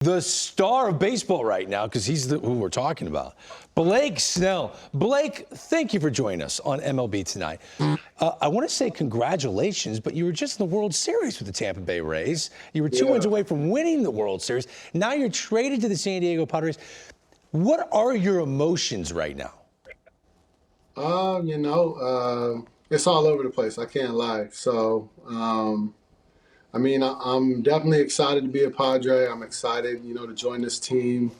The star of baseball right now, because he's who we're talking about, Blake Snell. Blake, thank you for joining us on MLB Tonight. I want to say congratulations, but you were just in the World Series with the Tampa Bay Rays. You were two wins away from winning the World Series. Now you're traded to the San Diego Padres. What are your emotions right now? It's all over the place. I can't lie. So, I'm definitely excited to be a Padre. I'm excited, to join this team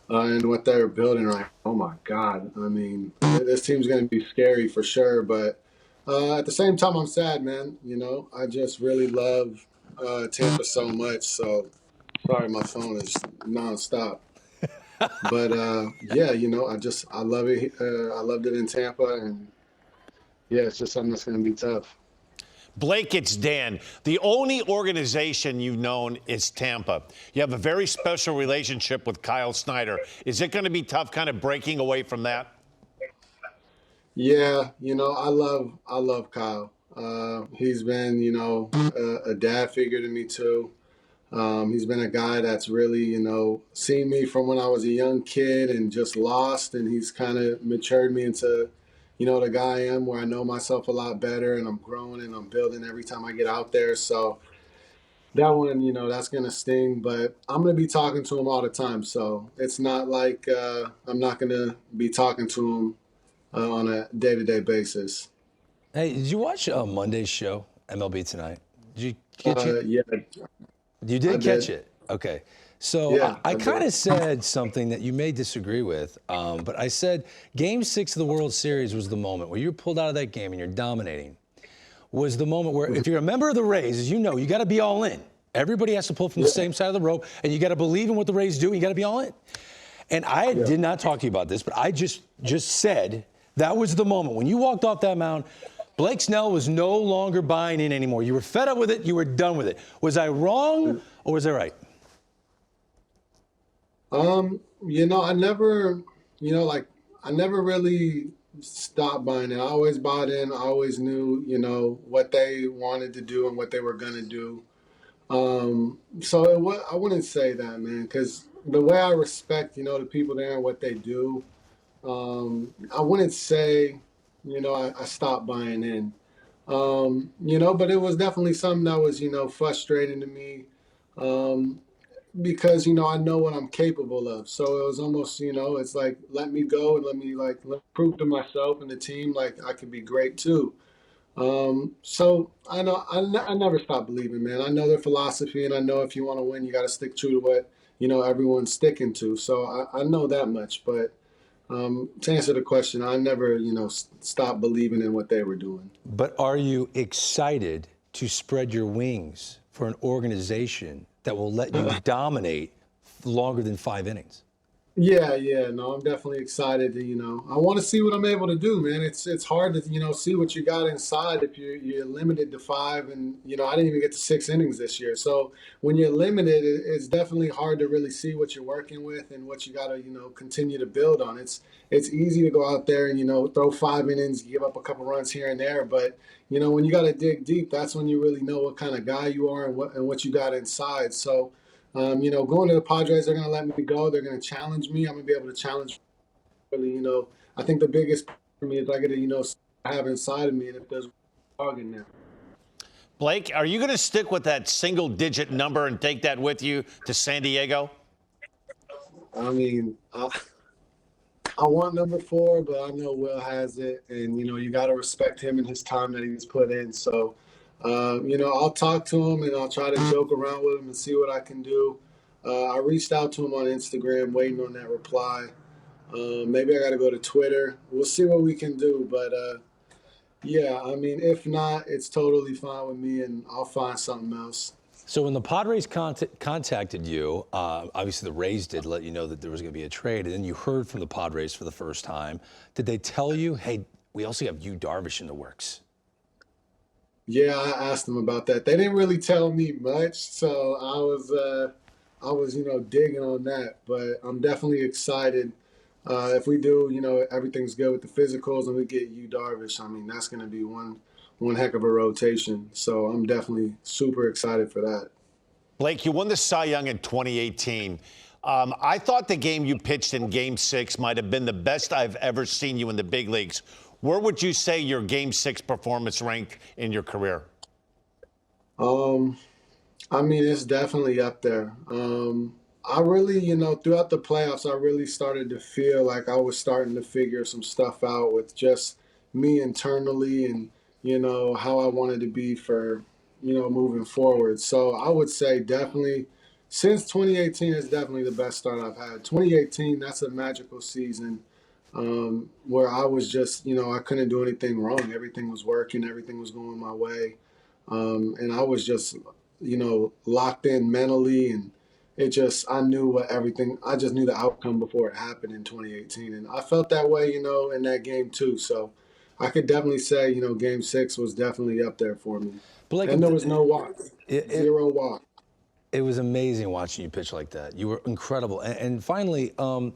and what they're building right. Oh my God! I mean, this team's going to be scary for sure. But at the same time, I'm sad, man. I just really love Tampa so much. So, sorry, my phone is nonstop. But I love it. I loved it in Tampa, and yeah, it's just something that's going to be tough. Blake, it's Dan. The only organization you've known is Tampa. You have a very special relationship with Kyle Snyder. Is it going to be tough kind of breaking away from that? Yeah, I love Kyle. He's been, a dad figure to me too. He's been a guy that's really, seen me from when I was a young kid and just lost, and he's kind of matured me into the guy I am, where I know myself a lot better and I'm growing and I'm building every time I get out there. So that one, that's going to sting, but I'm going to be talking to him all the time. So it's not like I'm not going to be talking to him on a day-to-day basis. Hey, did you watch Monday's show, MLB Tonight? Did you catch it? Yeah. You did catch it? Okay. So Yeah, I I kind did. of said something that you may disagree with, but I said Game 6 of the World Series was the moment where you're pulled out of that game and you're dominating. Was the moment where, if you're a member of the Rays, as you know, you got to be all in. Everybody has to pull from the same side of the rope, and you got to believe in what the Rays do, and you got to be all in. And I did not talk to you about this, but I just said that was the moment. When you walked off that mound, Blake Snell was no longer buying in anymore. You were fed up with it. You were done with it. Was I wrong, or was I right? I never really stopped buying it. I always bought in. I always knew, what they wanted to do and what they were gonna do. I wouldn't say that, man, because the way I respect, the people there and what they do, I wouldn't say, I stopped buying in. But it was definitely something that was, frustrating to me. Um, because I know what I'm capable of. So it was almost, it's like let me go and let me prove to myself and the team like I could be great too. So I know I never stop believing, man. I know their philosophy, and I know if you want to win, you got to stick true to what everyone's sticking to. So I know that much. But to answer the question, I never stopped believing in what they were doing. But are you excited to spread your wings for an organization that will let you dominate longer than 5 innings? Yeah, no, I'm definitely excited to, I want to see what I'm able to do, man. It's hard to, see what you got inside if you're limited to 5, and I didn't even get to 6 innings this year. So when you're limited, it's definitely hard to really see what you're working with and what you got to, continue to build on. It's easy to go out there and throw 5 innings, give up a couple runs here and there, but when you got to dig deep, that's when you really know what kind of guy you are and what you got inside. So. Going to the Padres, they're going to let me go. They're going to challenge me. I'm going to be able to challenge. Really, I think the biggest for me is I get to, have inside of me, and if there's a dog in there. Blake, are you going to stick with that single-digit number and take that with you to San Diego? I mean, I want number 4, but I know Will has it, and you got to respect him and his time that he's put in. So. I'll talk to him and I'll try to joke around with him and see what I can do. I reached out to him on Instagram, waiting on that reply. Maybe I got to go to Twitter. We'll see what we can do. But if not, it's totally fine with me, and I'll find something else. So when the Padres contacted you, obviously the Rays did let you know that there was going to be a trade, and then you heard from the Padres for the first time. Did they tell you, hey, we also have Yu Darvish in the works? Yeah, I asked them about that. They didn't really tell me much, so I was digging on that. But I'm definitely excited. If we do, everything's good with the physicals, and we get Yu Darvish. I mean, that's going to be one heck of a rotation. So I'm definitely super excited for that. Blake, you won the Cy Young in 2018. I thought the game you pitched in Game 6 might have been the best I've ever seen you in the big leagues. Where would you say your Game 6 performance ranked in your career? I mean, it's definitely up there. I really, throughout the playoffs, I really started to feel like I was starting to figure some stuff out with just me internally and, how I wanted to be for, moving forward. So I would say definitely since 2018 is definitely the best start I've had. 2018, that's a magical season where I was just, I couldn't do anything wrong. Everything was working. Everything was going my way. And I was just, locked in mentally, and I knew I just knew the outcome before it happened in 2018. And I felt that way, in that game too. So I could definitely say, Game 6 was definitely up there for me. Blake, And there was no walk, zero walk. It was amazing watching you pitch like that. You were incredible. And finally, I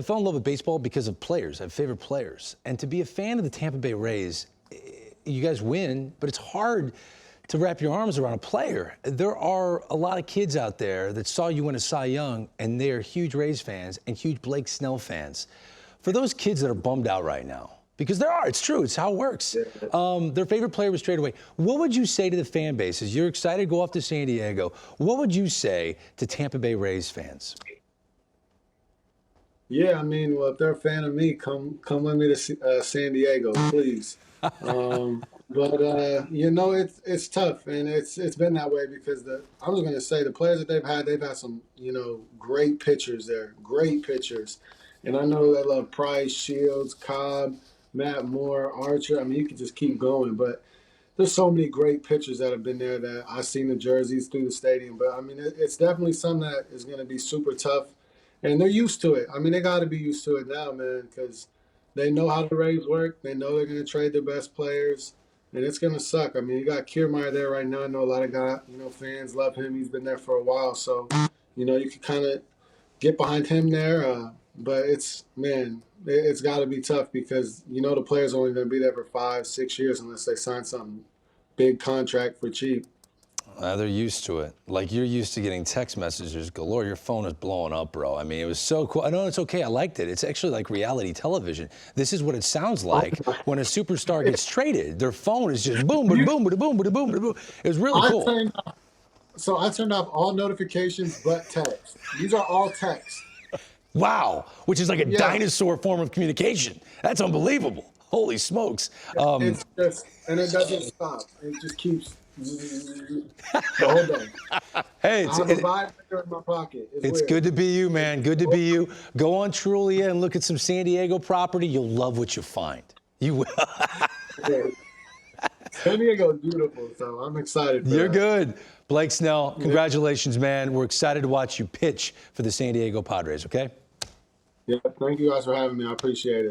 fell in love with baseball because of players. I have favorite players. And to be a fan of the Tampa Bay Rays, you guys win, but it's hard to wrap your arms around a player. There are a lot of kids out there that saw you win a Cy Young, and they're huge Rays fans and huge Blake Snell fans. For those kids that are bummed out right now, because there are, it's true, it's how it works. Their favorite player was traded away. What would you say to the fan bases? You're excited to go off to San Diego. What would you say to Tampa Bay Rays fans? Yeah, I mean, well, if they're a fan of me, come with me to San Diego, please. But it's tough, and it's been that way because I was going to say the players that they've had some great pitchers there, great pitchers, and I know they love Price, Shields, Cobb, Matt Moore, Archer. I mean, you could just keep going, but there's so many great pitchers that have been there that I've seen the jerseys through the stadium. But I mean, it's definitely something that is going to be super tough, and they're used to it. I mean, they got to be used to it now, man, because they know how the Rays work. They know they're going to trade their best players, and it's going to suck. I mean, you got Kiermaier there right now. I know a lot of fans love him. He's been there for a while, so you can kind of get behind him there. But it's got to be tough because the players are only going to be there for 5-6 years unless they sign some big contract for cheap. They're used to it. Like, you're used to getting text messages galore. Your phone is blowing up, bro. I mean, it was so cool. I know it's okay. I liked it. It's actually like reality television. This is what it sounds like when a superstar gets traded. Their phone is just boom, boom, boom, boom, boom, boom, boom. It was really cool. I turned off all notifications but text. These are all text. Wow, which is like a dinosaur form of communication. That's unbelievable. Holy smokes. It's just, and it doesn't stop. It just keeps the whole day. Hey, I have a vibrator in my pocket. It's weird. good to be you, man. Good to be you. Go on Trulia and look at some San Diego property. You'll love what you find. You will. San Diego is beautiful, so I'm excited for You're that. good. Blake Snell, congratulations, man. We're excited to watch you pitch for the San Diego Padres, okay? Yeah, thank you guys for having me. I appreciate it.